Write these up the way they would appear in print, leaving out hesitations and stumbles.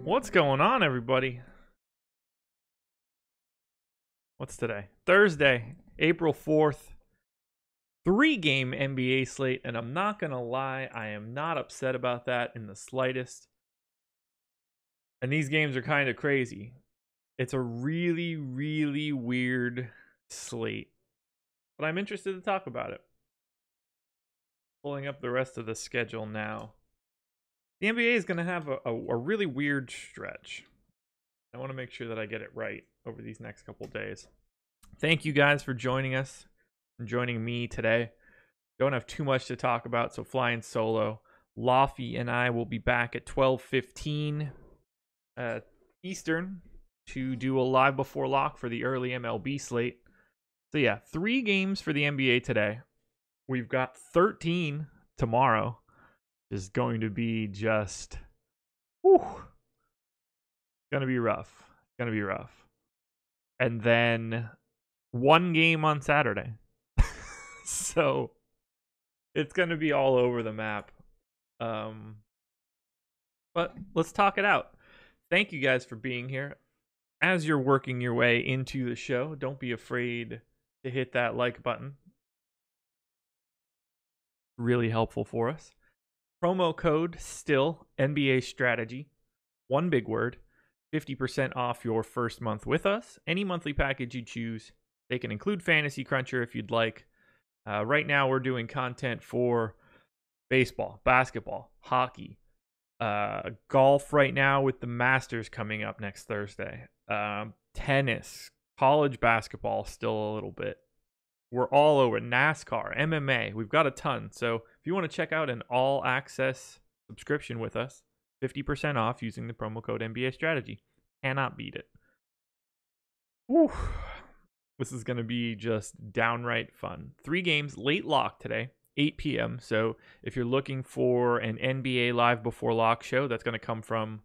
What's going on, everybody? What's today? Thursday, April 4th. 3-game NBA slate, and I'm not going to lie, I am not upset about that in the slightest. And these games are kind of crazy. It's a really, really weird slate, but I'm interested to talk about it. Pulling up the rest of the schedule now. The NBA is going to have a really weird stretch. I want to make sure that I get it right over these next couple days. Thank you guys for joining us and joining me today. Don't have too much to talk about, so flying solo. Laffy and I will be back at 12:15 Eastern to do a live before lock for the early MLB slate. So yeah, 3 games for the NBA today. We've got 13 tomorrow. Is going to be just, gonna be rough. Gonna be rough. And then 1 game on Saturday. So it's gonna be all over the map. But let's talk it out. Thank you guys for being here. As you're working your way into the show, don't be afraid to hit that like button. Really helpful for us. Promo code still NBA strategy. One big word. 50% off your first month with us. Any monthly package you choose. They can include Fantasy Cruncher if you'd like. Right now we're doing content for baseball, basketball, hockey, golf right now with the Masters coming up next Thursday. Tennis, college basketball still a little bit. We're all over. NASCAR, MMA. We've got a ton. So if you want to check out an all-access subscription with us, 50% off using the promo code NBA Strategy. Cannot beat it. Whew. This is going to be just downright fun. 3 games, late lock today, 8 p.m. So if you're looking for an NBA live before lock show, that's going to come from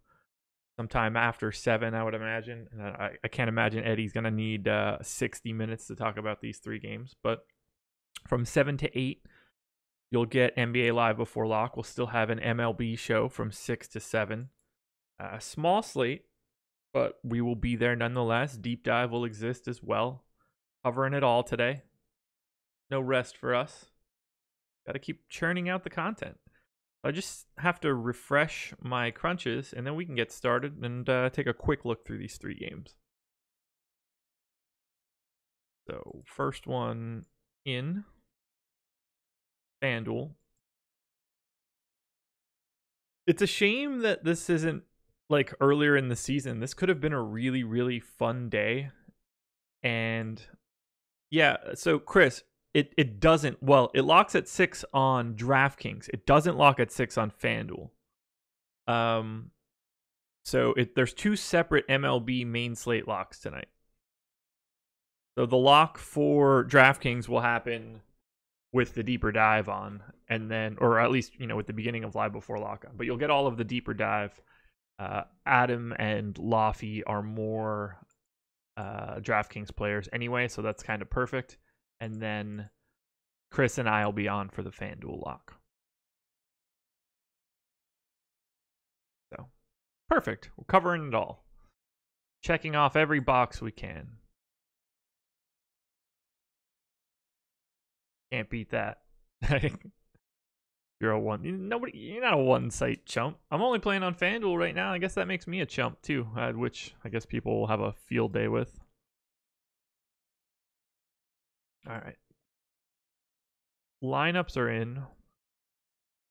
sometime after 7, I would imagine. And I can't imagine Eddie's going to need 60 minutes to talk about these 3 games. But from 7 to 8, you'll get NBA Live Before Lock. We'll still have an MLB show from 6 to 7. Small slate, but we will be there nonetheless. Deep Dive will exist as well. Covering it all today. No rest for us. Got to keep churning out the content. I just have to refresh my crunches, and then we can get started and take a quick look through these 3 games. So, first one in FanDuel. It's a shame that this isn't like earlier in the season. This could have been a really, really fun day. And yeah, so Chris, it doesn't, well, it locks at 6 on DraftKings. It doesn't lock at 6 on FanDuel. So there's 2 separate MLB main slate locks tonight. So the lock for DraftKings will happen with the deeper dive on, and then, or at least, with the beginning of live before lock on. But you'll get all of the deeper dive. Adam and Laffy are more DraftKings players anyway, so that's kind of perfect. And then Chris and I will be on for the FanDuel lock. So, perfect. We're covering it all. Checking off every box we can. Can't beat that. You're a one. You're not a one-site chump. I'm only playing on FanDuel right now. I guess that makes me a chump too, which I guess people will have a field day with. All right. Lineups are in.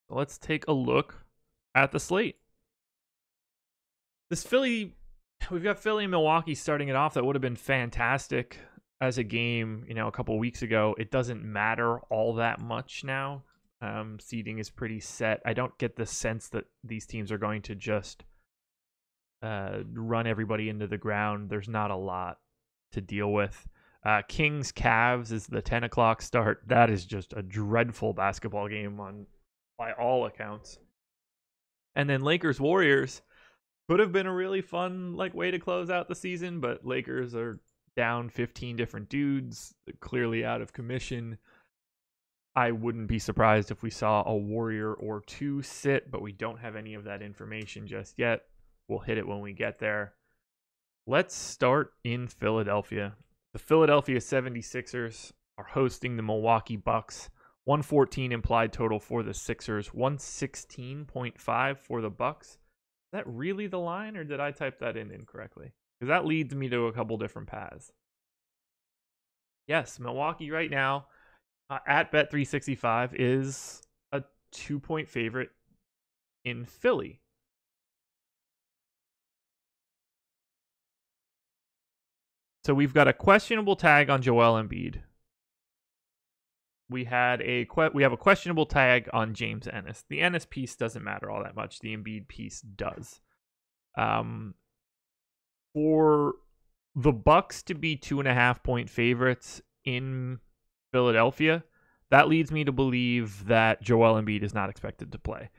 Let's take a look at the slate. We've got Philly and Milwaukee starting it off. That would have been fantastic as a game, a couple weeks ago. It doesn't matter all that much now. Seeding is pretty set. I don't get the sense that these teams are going to just run everybody into the ground. There's not a lot to deal with. Kings Cavs is the 10 o'clock start. That is just a dreadful basketball game by all accounts. And then Lakers Warriors could have been a really fun way to close out the season, but Lakers are down 15 different dudes, clearly out of commission. I wouldn't be surprised if we saw a Warrior or two sit, but we don't have any of that information just yet. We'll hit it when we get there. Let's start in Philadelphia. The Philadelphia 76ers are hosting the Milwaukee Bucks. 114 implied total for the Sixers, 116.5 for the Bucks. Is that really the line, or did I type that in incorrectly? Because that leads me to a couple different paths. Yes, Milwaukee right now at Bet365 is a 2-point favorite in Philly. So we've got a questionable tag on Joel Embiid. We have a questionable tag on James Ennis. The Ennis piece doesn't matter all that much. The Embiid piece does. For the Bucks to be 2.5-point favorites in Philadelphia, that leads me to believe that Joel Embiid is not expected to play.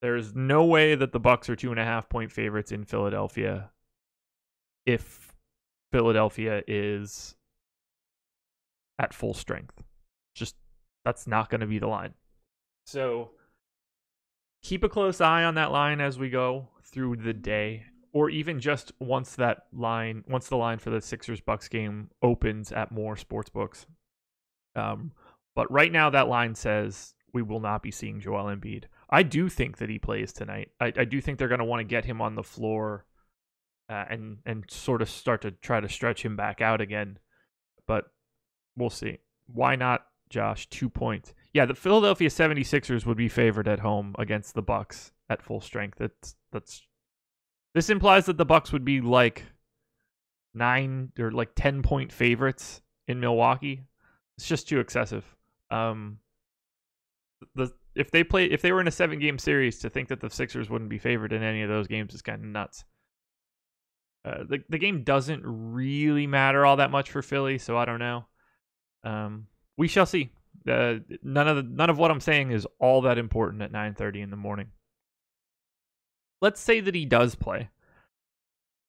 There's no way that the Bucks are 2.5-point favorites in Philadelphia if Philadelphia is at full strength. Just, that's not going to be the line. So keep a close eye on that line as we go through the day, or even just once the line for the Sixers-Bucks game opens at more sportsbooks. But right now that line says we will not be seeing Joel Embiid. I do think that he plays tonight. I do think they're going to want to get him on the floor and sort of start to try to stretch him back out again. But we'll see. Why not, Josh? 2 points. Yeah, the Philadelphia 76ers would be favored at home against the Bucks at full strength. This implies that the Bucks would be 9 or 10-point favorites in Milwaukee. It's just too excessive. If they were in a 7-game series, to think that the Sixers wouldn't be favored in any of those games is kind of nuts. The game doesn't really matter all that much for Philly, so I don't know. We shall see. None of what I'm saying is all that important at 9:30 in the morning. Let's say that he does play.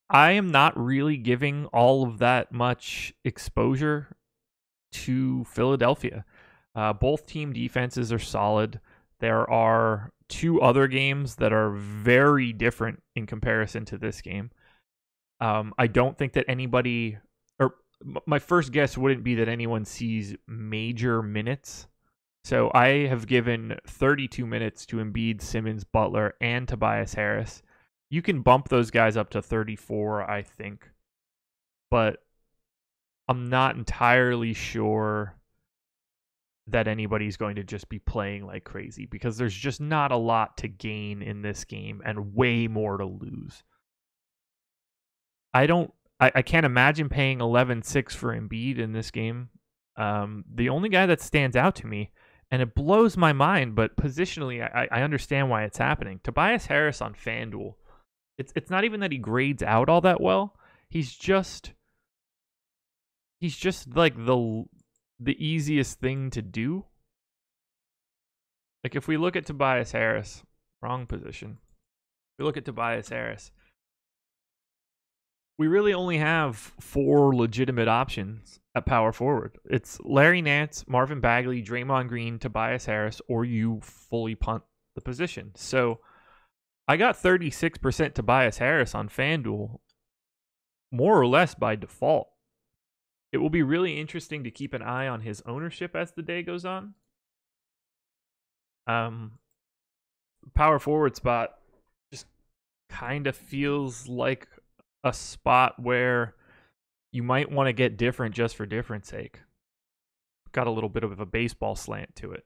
I am not really giving all of that much exposure to Philadelphia. Both team defenses are solid. There are two other games that are very different in comparison to this game. I don't think that anybody, or my first guess wouldn't be that anyone sees major minutes. So I have given 32 minutes to Embiid, Simmons, Butler, and Tobias Harris. You can bump those guys up to 34, I think. But I'm not entirely sure that anybody's going to just be playing like crazy, because there's just not a lot to gain in this game and way more to lose. I can't imagine paying 11.6 for Embiid in this game. The only guy that stands out to me, and it blows my mind, but positionally I understand why it's happening. Tobias Harris on FanDuel. It's not even that he grades out all that well. He's just like the easiest thing to do. Like if we look at Tobias Harris, wrong position. If we look at Tobias Harris, we really only have 4 legitimate options at power forward. It's Larry Nance, Marvin Bagley, Draymond Green, Tobias Harris, or you fully punt the position. So I got 36% Tobias Harris on FanDuel, more or less by default. It will be really interesting to keep an eye on his ownership as the day goes on. power forward spot just kind of feels like a spot where you might want to get different just for difference sake. Got a little bit of a baseball slant to it.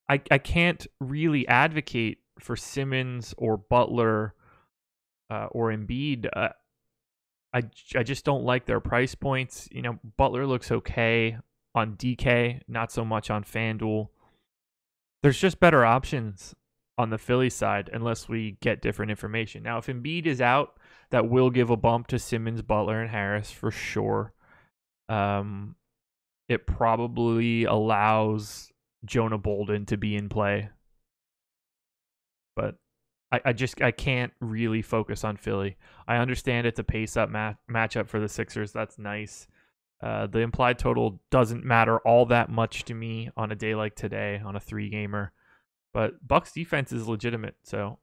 I can't really advocate for Simmons or Butler or Embiid. I just don't like their price points. You know, Butler looks okay on DK, not so much on FanDuel. There's just better options on the Philly side unless we get different information. Now, if Embiid is out, that will give a bump to Simmons, Butler, and Harris for sure. It probably allows Jonah Bolden to be in play. But I can't really focus on Philly. I understand it's a pace-up matchup for the Sixers. That's nice. The implied total doesn't matter all that much to me on a day like today on a 3-gamer. But Bucks defense is legitimate, so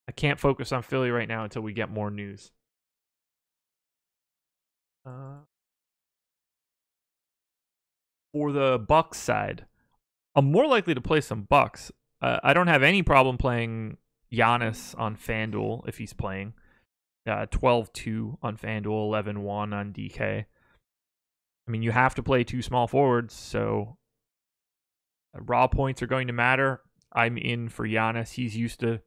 I can't focus on Philly right now until we get more news. For the Bucks side, I'm more likely to play some Bucks. I don't have any problem playing Giannis on FanDuel if he's playing. 12-2 on FanDuel, 11-1 on DK. I mean, you have to play 2 small forwards, so raw points are going to matter. I'm in for Giannis. He's used to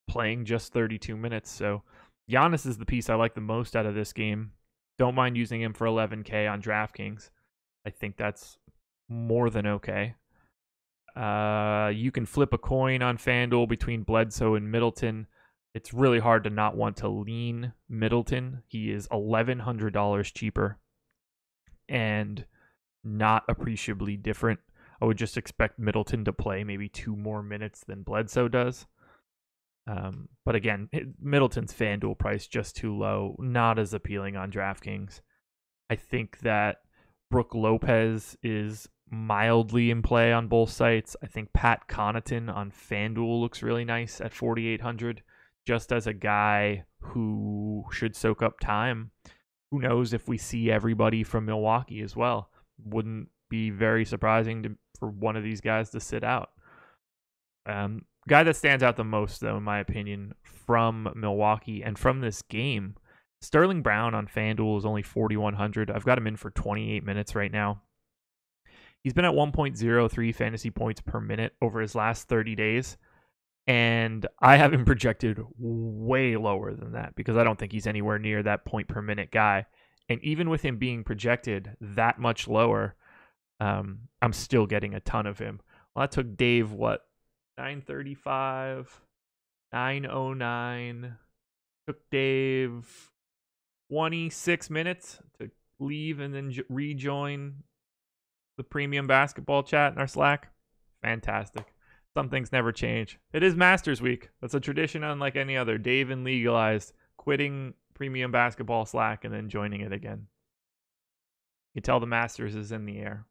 playing just 32 minutes, so Giannis is the piece I like the most out of this game. Don't mind using him for 11K on DraftKings. I think that's more than okay. You can flip a coin on FanDuel between Bledsoe and Middleton. It's really hard to not want to lean Middleton. He is $1,100 cheaper and not appreciably different. I would just expect Middleton to play maybe 2 more minutes than Bledsoe does. But again, Middleton's FanDuel price just too low, not as appealing on DraftKings. I think that Brook Lopez is mildly in play on both sites. I think Pat Connaughton on FanDuel looks really nice at 4,800, just as a guy who should soak up time. Who knows if we see everybody from Milwaukee as well. Wouldn't be very surprising for one of these guys to sit out. Guy that stands out the most, though, in my opinion, from Milwaukee and from this game, Sterling Brown on FanDuel is only 4,100. I've got him in for 28 minutes right now. He's been at 1.03 fantasy points per minute over his last 30 days. And I have him projected way lower than that because I don't think he's anywhere near that point per minute guy. And even with him being projected that much lower, I'm still getting a ton of him. Well, that took Dave, 935, 909. Took Dave 26 minutes to leave and then rejoin the premium basketball chat in our Slack. Fantastic. Some things never change. It is Masters Week. That's a tradition unlike any other. Dave and legalized quitting premium basketball Slack and then joining it again. You can tell the Masters is in the air.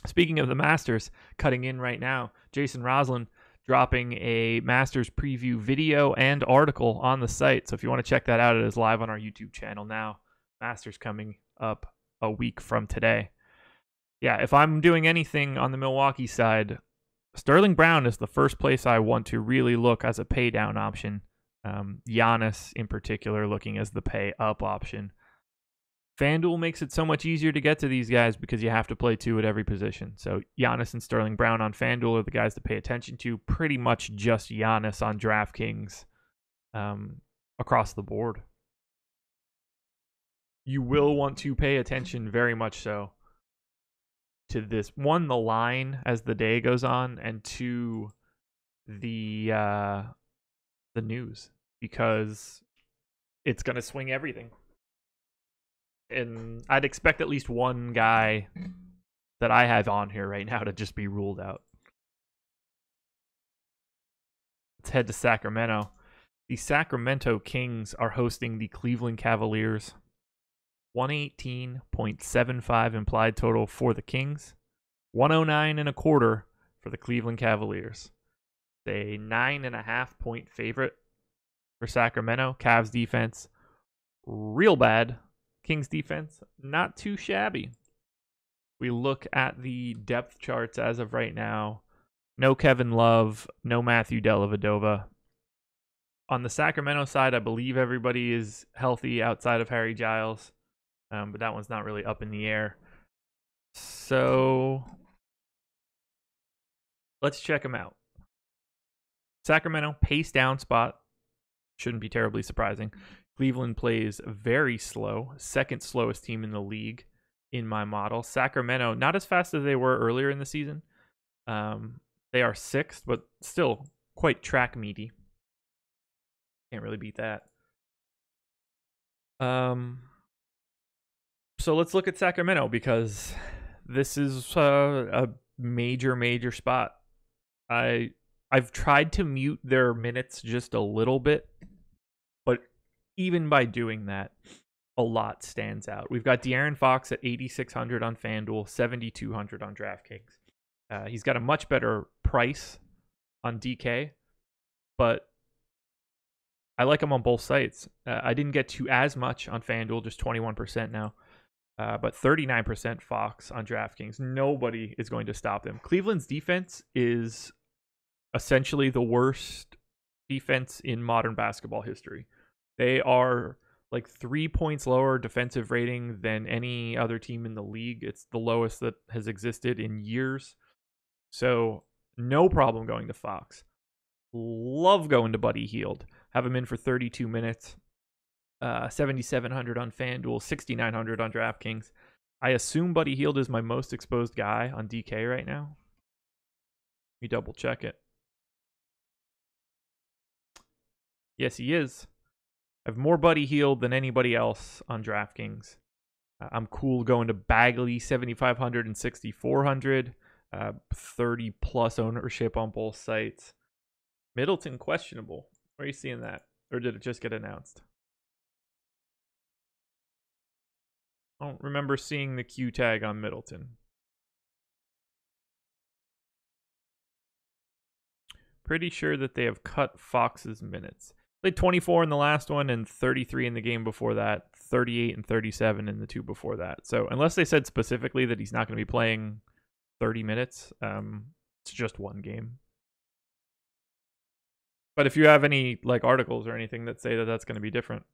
Speaking of the Masters, cutting in right now, Jason Roslin dropping a Masters preview video and article on the site. So if you want to check that out, it is live on our YouTube channel now. Masters coming up a week from today. Yeah, if I'm doing anything on the Milwaukee side, Sterling Brown is the first place I want to really look as a pay down option. Giannis in particular looking as the pay up option. FanDuel makes it so much easier to get to these guys because you have to play 2 at every position. So Giannis and Sterling Brown on FanDuel are the guys to pay attention to. Pretty much just Giannis on DraftKings across the board. You will want to pay attention very much so to this. 1, the line as the day goes on, and 2, the news, because it's going to swing everything. And I'd expect at least one guy that I have on here right now to just be ruled out. Let's head to Sacramento. The Sacramento Kings are hosting the Cleveland Cavaliers. 118.75 implied total for the Kings. 109.25 for the Cleveland Cavaliers. A 9.5-point favorite for Sacramento. Cavs defense, real bad. Kings defense, not too shabby. We look at the depth charts as of right now. No Kevin Love, no Matthew Dellavedova. On the Sacramento side, I believe everybody is healthy outside of Harry Giles, but that one's not really up in the air. So let's check them out. Sacramento, pace down spot. Shouldn't be terribly surprising. Cleveland plays very slow, second slowest team in the league in my model. Sacramento, not as fast as they were earlier in the season. They are sixth, but still quite track meaty. Can't really beat that. So let's look at Sacramento, because this is a major spot. I've tried to mute their minutes just a little bit, but even by doing that, a lot stands out. We've got De'Aaron Fox at 8,600 on FanDuel, 7,200 on DraftKings. He's got a much better price on DK, but I like him on both sites. I didn't get to as much on FanDuel, just 21% now, but 39% Fox on DraftKings. Nobody is going to stop him. Cleveland's defense is essentially the worst defense in modern basketball history. They are like 3 points lower defensive rating than any other team in the league. It's the lowest that has existed in years. So no problem going to Fox. Love going to Buddy Hield. Have him in for 32 minutes. 7,700 on FanDuel, 6,900 on DraftKings. I assume Buddy Hield is my most exposed guy on DK right now. Let me double check it. Yes, he is. I have more Buddy Hield than anybody else on DraftKings. I'm cool going to Bagley, 7,500 and 6,400. 30 plus ownership on both sites. Middleton questionable. Where are you seeing that? Or did it just get announced? I don't remember seeing the Q tag on Middleton. Pretty sure that they have cut Fox's minutes. Played 24 in the last one and 33 in the game before that, 38 and 37 in the two before that. So unless they said specifically that he's not going to be playing 30 minutes, it's just one game. But if you have any like articles or anything that say that that's going to be different.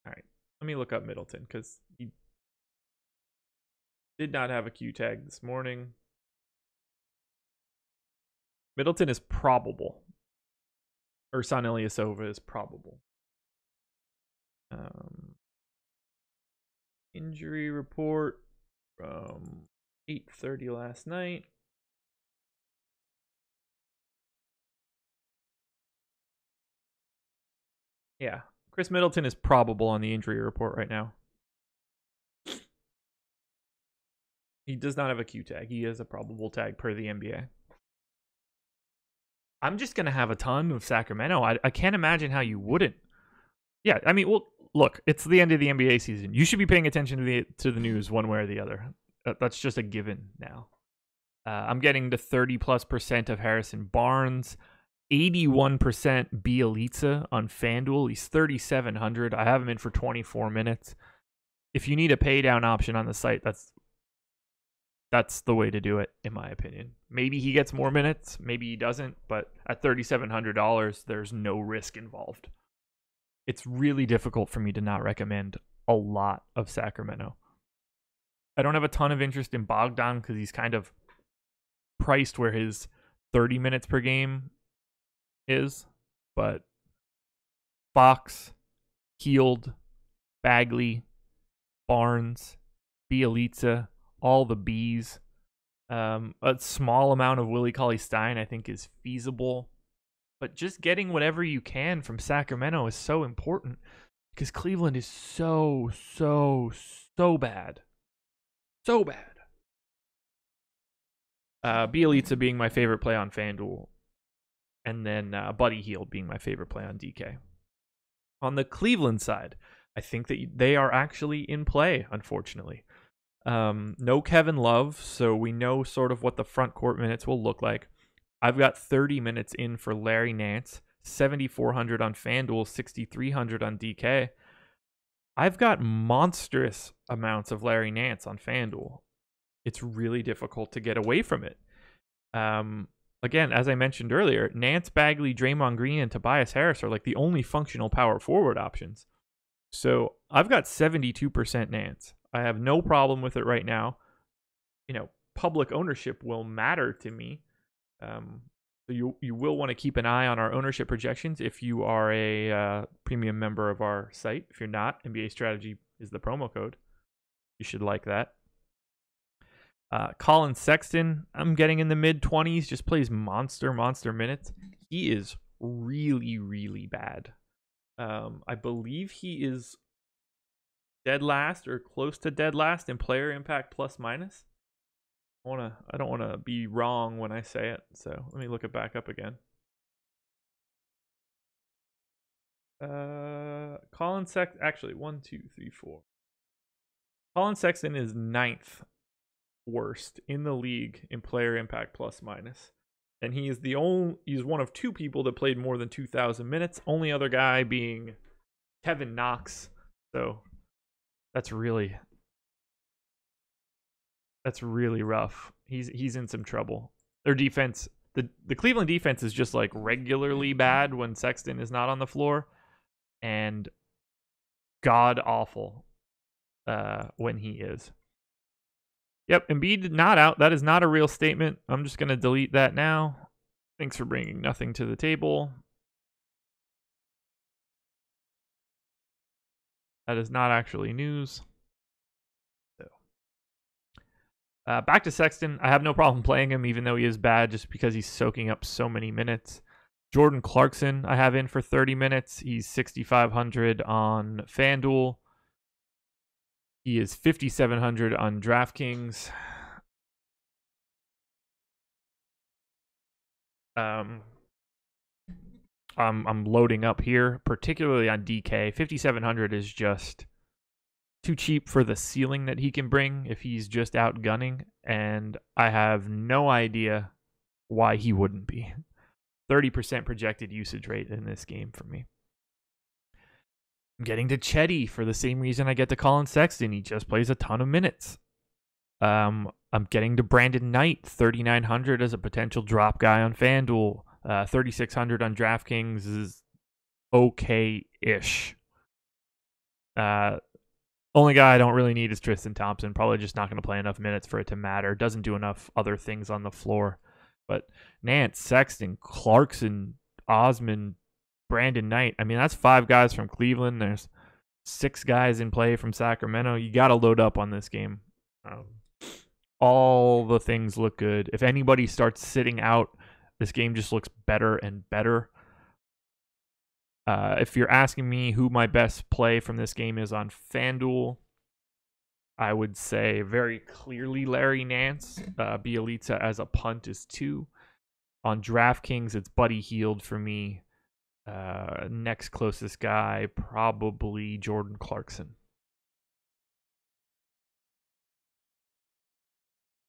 All right, let me look up Middleton, because he did not have a Q tag this morning. Middleton is probable. Ersan Ilyasova is probable. Injury report from 8:30 last night. Yeah, Chris Middleton is probable on the injury report right now. He does not have a Q tag. He is a probable tag per the NBA. I'm just going to have a ton of Sacramento. I can't imagine how you wouldn't. Yeah, I mean, well, look, it's the end of the NBA season. You should be paying attention to the news one way or the other. That's just a given now. I'm getting to 30+% of Harrison Barnes, 81% Bielitsa on FanDuel. He's 3,700. I have him in for 24 minutes. If you need a pay down option on the site, that's the way to do it, in my opinion. Maybe he gets more minutes, maybe he doesn't, but at $3,700, there's no risk involved. It's really difficult for me to not recommend a lot of Sacramento. I don't have a ton of interest in Bogdan because he's kind of priced where his 30 minutes per game is, but Fox, Hield, Bagley, Barnes, Bielitsa, all the Bs. A small amount of Willie Cauley-Stein I think is feasible, but just getting whatever you can from Sacramento is so important because Cleveland is so bad. So bad. Bielitsa being my favorite play on FanDuel, and then Buddy Hield being my favorite play on DK. On the Cleveland side, I think that they are actually in play, unfortunately. No Kevin Love, so we know sort of what the front court minutes will look like. I've got 30 minutes in for Larry Nance, 7,400 on FanDuel, 6,300 on DK. I've got monstrous amounts of Larry Nance on FanDuel. It's really difficult to get away from it. Again, as I mentioned earlier, Nance, Bagley, Draymond Green, and Tobias Harris are like the only functional power forward options. So I've got 72% Nance. I have no problem with it right now. Public ownership will matter to me. So you will want to keep an eye on our ownership projections if you are a premium member of our site. If you're not, NBA Strategy is the promo code. You should like that. Colin Sexton, I'm getting in the mid-20s, just plays monster minutes. He is really, really bad. I believe he is dead last or close to dead last in player impact plus minus. I don't want to be wrong when I say it, so let me look it back up again. Colin Sexton, actually 1, 2, 3, 4. Colin Sexton is 9th worst in the league in player impact plus minus, and he's one of 2 people that played more than 2,000 minutes. Only other guy being Kevin Knox. So that's really rough. He's in some trouble. Their defense, the Cleveland defense is just like regularly bad when Sexton is not on the floor, and god awful when he is. Yep, Embiid not out. That is not a real statement. I'm just going to delete that now. Thanks for bringing nothing to the table. That is not actually news. Back to Sexton. I have no problem playing him, even though he is bad, just because he's soaking up so many minutes. Jordan Clarkson, I have in for 30 minutes. He's 6,500 on FanDuel. He is 5,700 on DraftKings. I'm loading up here, particularly on DK. 5,700 is just too cheap for the ceiling that he can bring if he's just out gunning, and I have no idea why he wouldn't be. 30% projected usage rate in this game for me. I'm getting to Chetty for the same reason I get to Colin Sexton. He just plays a ton of minutes. I'm getting to Brandon Knight, 3,900 as a potential drop guy on FanDuel. 3,600 on DraftKings is okay-ish. Only guy I don't really need is Tristan Thompson. Probably just not going to play enough minutes for it to matter. Doesn't do enough other things on the floor. But Nance, Sexton, Clarkson, Osman, Brandon Knight. I mean, that's 5 guys from Cleveland. There's 6 guys in play from Sacramento. You got to load up on this game. All the things look good. If anybody starts sitting out, this game just looks better and better. If you're asking me who my best play from this game is on FanDuel, I would say very clearly Larry Nance. Bielitsa as a punt is 2. On DraftKings, it's Buddy Hield for me. Next closest guy, probably Jordan Clarkson.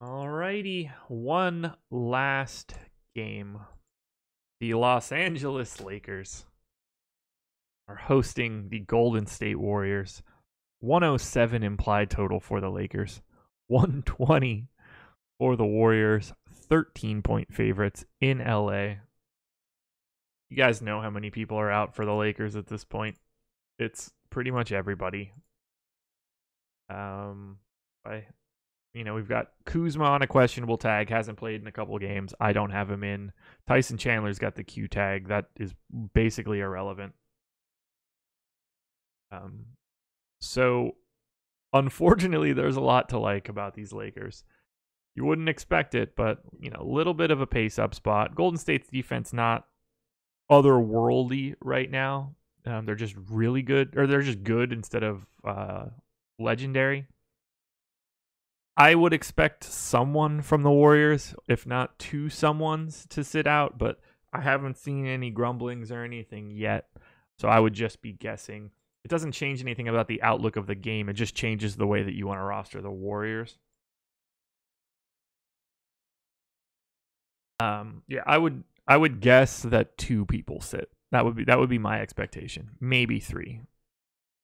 Alrighty, one last game. The Los Angeles Lakers are hosting the Golden State Warriors. 107 implied total for the Lakers. 120 for the Warriors. 13-point favorites in LA. You guys know how many people are out for the Lakers at this point. It's pretty much everybody. We've got Kuzma on a questionable tag, hasn't played in a couple games. I don't have him in. Tyson Chandler's got the Q tag. That is basically irrelevant. So, unfortunately, there's a lot to like about these Lakers. You wouldn't expect it, but, a little bit of a pace-up spot. Golden State's defense not otherworldly right now. They're just really good, or they're just good instead of legendary. I would expect someone from the Warriors, if not 2 someones, to sit out, but I haven't seen any grumblings or anything yet, so I would just be guessing. It doesn't change anything about the outlook of the game. It just changes the way that you want to roster the Warriors. I would guess that 2 people sit. That would be my expectation. Maybe 3.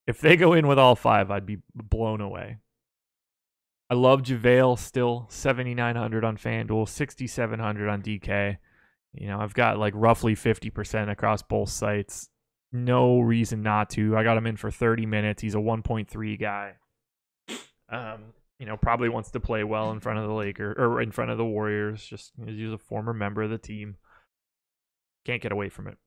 If they go in with all 5, I'd be blown away. I love JaVale still, 7,900 on FanDuel, 6,700 on DK. You know, I've got like roughly 50% across both sites. No reason not to. I got him in for 30 minutes. He's a 1.3 guy. You know, probably wants to play well in front of the Lakers or in front of the Warriors. Just he's a former member of the team. Can't get away from it.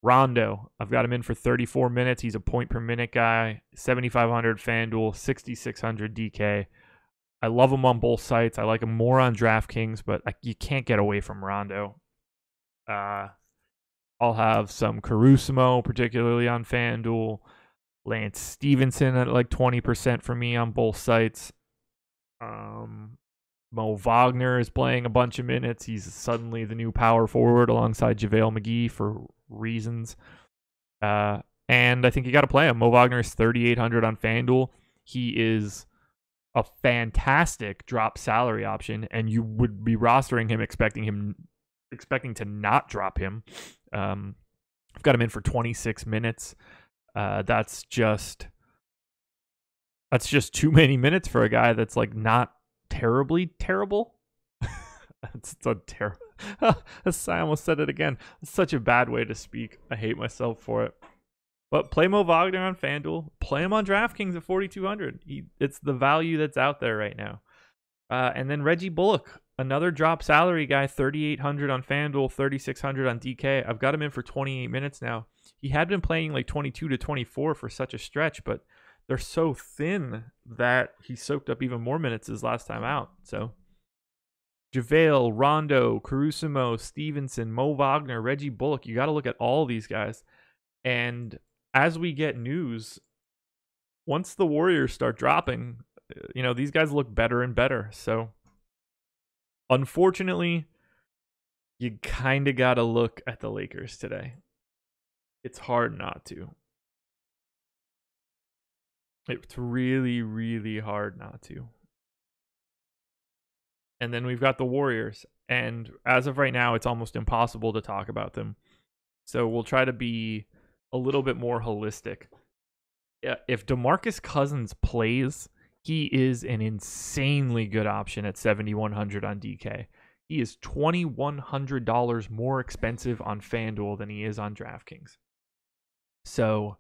Rondo, I've got him in for 34 minutes. He's a point per minute guy. 7,500 FanDuel, 6,600 DK. I love him on both sites. I like him more on DraftKings, but you can't get away from Rondo. I'll have some Caruso, particularly on FanDuel. Lance Stevenson at like 20% for me on both sites. Mo Wagner is playing a bunch of minutes. He's suddenly the new power forward alongside JaVale McGee for reasons. And I think you got to play him. Mo Wagner is 3,800 on FanDuel. He is a fantastic drop salary option, and you would be rostering him expecting to not drop him. I've got him in for 26 minutes. That's just too many minutes for a guy that's like not terribly terrible. It's a terrible. I almost said it again. It's such a bad way to speak. I hate myself for it. But play Mo Wagner on FanDuel. Play him on DraftKings at 4,200. It's the value that's out there right now. And then Reggie Bullock, another drop salary guy, 3,800 on FanDuel, 3,600 on DK. I've got him in for 28 minutes now. He had been playing like 22 to 24 for such a stretch, but they're so thin that he soaked up even more minutes his last time out. So JaVale, Rondo, Caruso, Stevenson, Mo Wagner, Reggie Bullock. You got to look at all these guys. And as we get news, once the Warriors start dropping, you know, these guys look better and better. So unfortunately, you kind of got to look at the Lakers today. It's hard not to. It's really, really hard not to. And then we've got the Warriors. And as of right now, it's almost impossible to talk about them. So we'll try to be a little bit more holistic. If DeMarcus Cousins plays, he is an insanely good option at 7,100 on DK. He is $2,100 more expensive on FanDuel than he is on DraftKings. So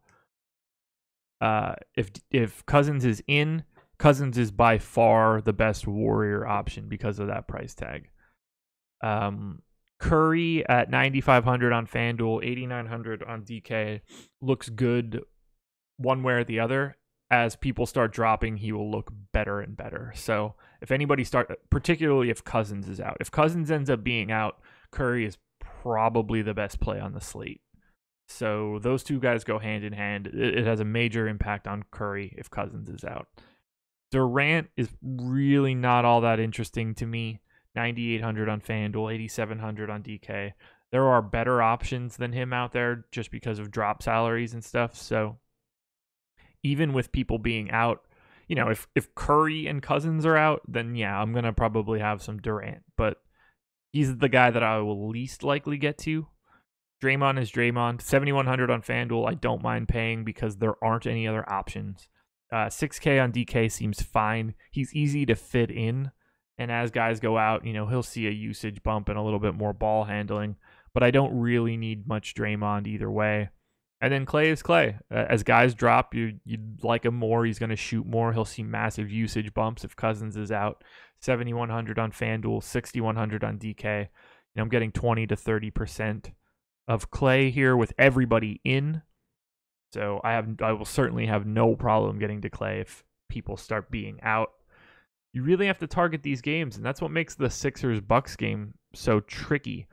if Cousins is in, Cousins is by far the best Warrior option because of that price tag. Curry at 9,500 on FanDuel, 8,900 on DK looks good one way or the other. As people start dropping, he will look better and better. So if anybody particularly if Cousins is out, if Cousins ends up being out, Curry is probably the best play on the slate. So those two guys go hand in hand. It has a major impact on Curry if Cousins is out. Durant is really not all that interesting to me. 9,800 on FanDuel, 8,700 on DK. There are better options than him out there just because of drop salaries and stuff. So even with people being out, you know, if Curry and Cousins are out, then yeah, I'm going to probably have some Durant. But he's the guy that I will least likely get to. Draymond is Draymond. 7,100 on FanDuel, I don't mind paying because there aren't any other options. 6K on DK seems fine. He's easy to fit in. And as guys go out, you know, he'll see a usage bump and a little bit more ball handling. But I don't really need much Draymond either way. And then Clay is Clay. As guys drop, you'd like him more. He's going to shoot more. He'll see massive usage bumps if Cousins is out. 7,100 on FanDuel, 6,100 on DK. You know, I'm getting 20 to 30% of Clay here with everybody in. So I will certainly have no problem getting to Clay if people start being out. You really have to target these games, and that's what makes the Sixers-Bucks game so tricky.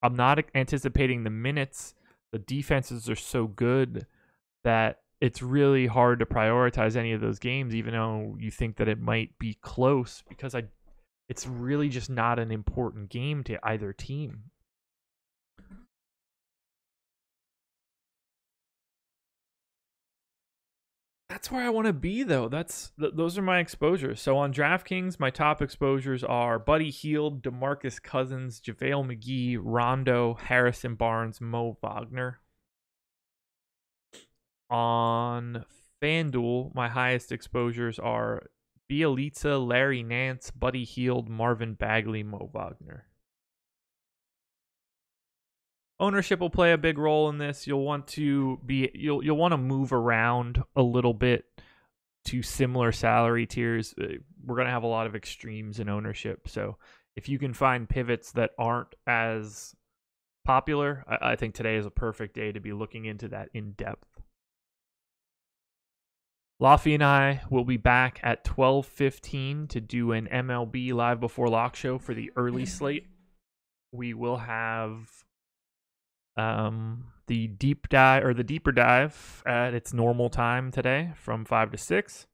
I'm not anticipating the minutes. The defenses are so good that it's really hard to prioritize any of those games, even though you think that it might be close, because it's really just not an important game to either team. That's where I want to be, though. Those are my exposures. So on DraftKings, my top exposures are Buddy Hield, DeMarcus Cousins, JaVale McGee, Rondo, Harrison Barnes, Mo Wagner. On FanDuel, my highest exposures are Bielitsa, Larry Nance, Buddy Hield, Marvin Bagley, Mo Wagner. Ownership will play a big role in this. You'll want to move around a little bit to similar salary tiers. We're going to have a lot of extremes in ownership. So if you can find pivots that aren't as popular, I think today is a perfect day to be looking into that in depth. Laffy and I will be back at 12:15 to do an MLB Live Before Lock show for the early slate. We will have the deeper dive at its normal time today from 5 to 6.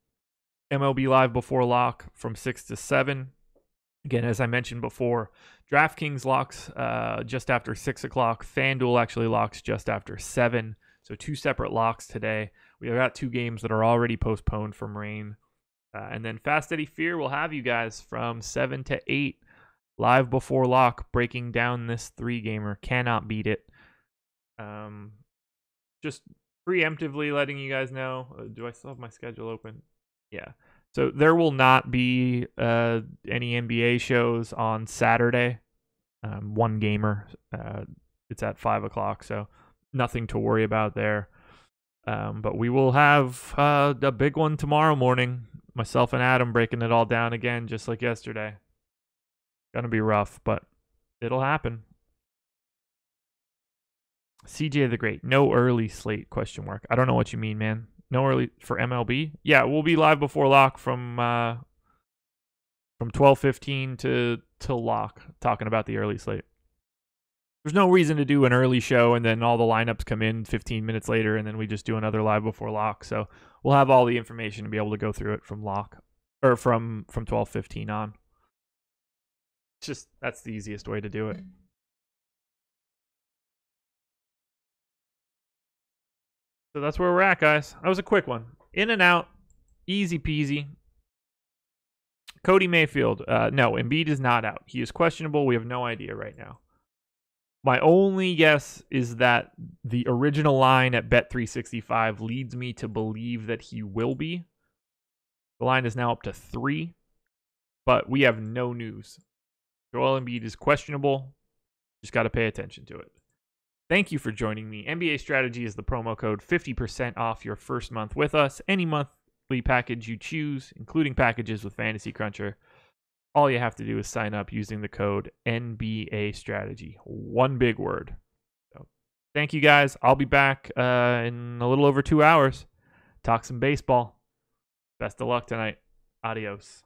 MLB Live Before Lock from 6 to 7. Again, as I mentioned before, DraftKings locks just after 6 o'clock. FanDuel actually locks just after 7. So 2 separate locks today. We got 2 games that are already postponed from rain. And then Fast Eddie Fear will have you guys from 7 to 8. Live Before Lock, breaking down this 3-gamer. Cannot beat it. Just preemptively letting you guys know. Do I still have my schedule open? Yeah. So there will not be any NBA shows on Saturday. 1-gamer. It's at 5 o'clock, so nothing to worry about there. But we will have a big one tomorrow morning. Myself and Adam breaking it all down again, just like yesterday. Gonna be rough, but it'll happen. CJ the Great, no early slate, ? I don't know what you mean, man. No early for MLB? Yeah, we'll be live before lock from 12:15 to lock, talking about the early slate. There's no reason to do an early show and then all the lineups come in 15 minutes later and then we just do another live before lock. So we'll have all the information to be able to go through it from lock or from 12:15 on. It's just that's the easiest way to do it. So that's where we're at, guys. That was a quick one. In and out. Easy peasy. Cody Mayfield. No, Embiid is not out. He is questionable. We have no idea right now. My only guess is that the original line at Bet365 leads me to believe that he will be. The line is now up to 3, but we have no news. Joel Embiid is questionable. Just got to pay attention to it. Thank you for joining me. NBA Strategy is the promo code, 50% off your first month with us. Any monthly package you choose, including packages with Fantasy Cruncher. All you have to do is sign up using the code NBA Strategy. One big word. So, thank you guys. I'll be back in a little over 2 hours. Talk some baseball. Best of luck tonight. Adios.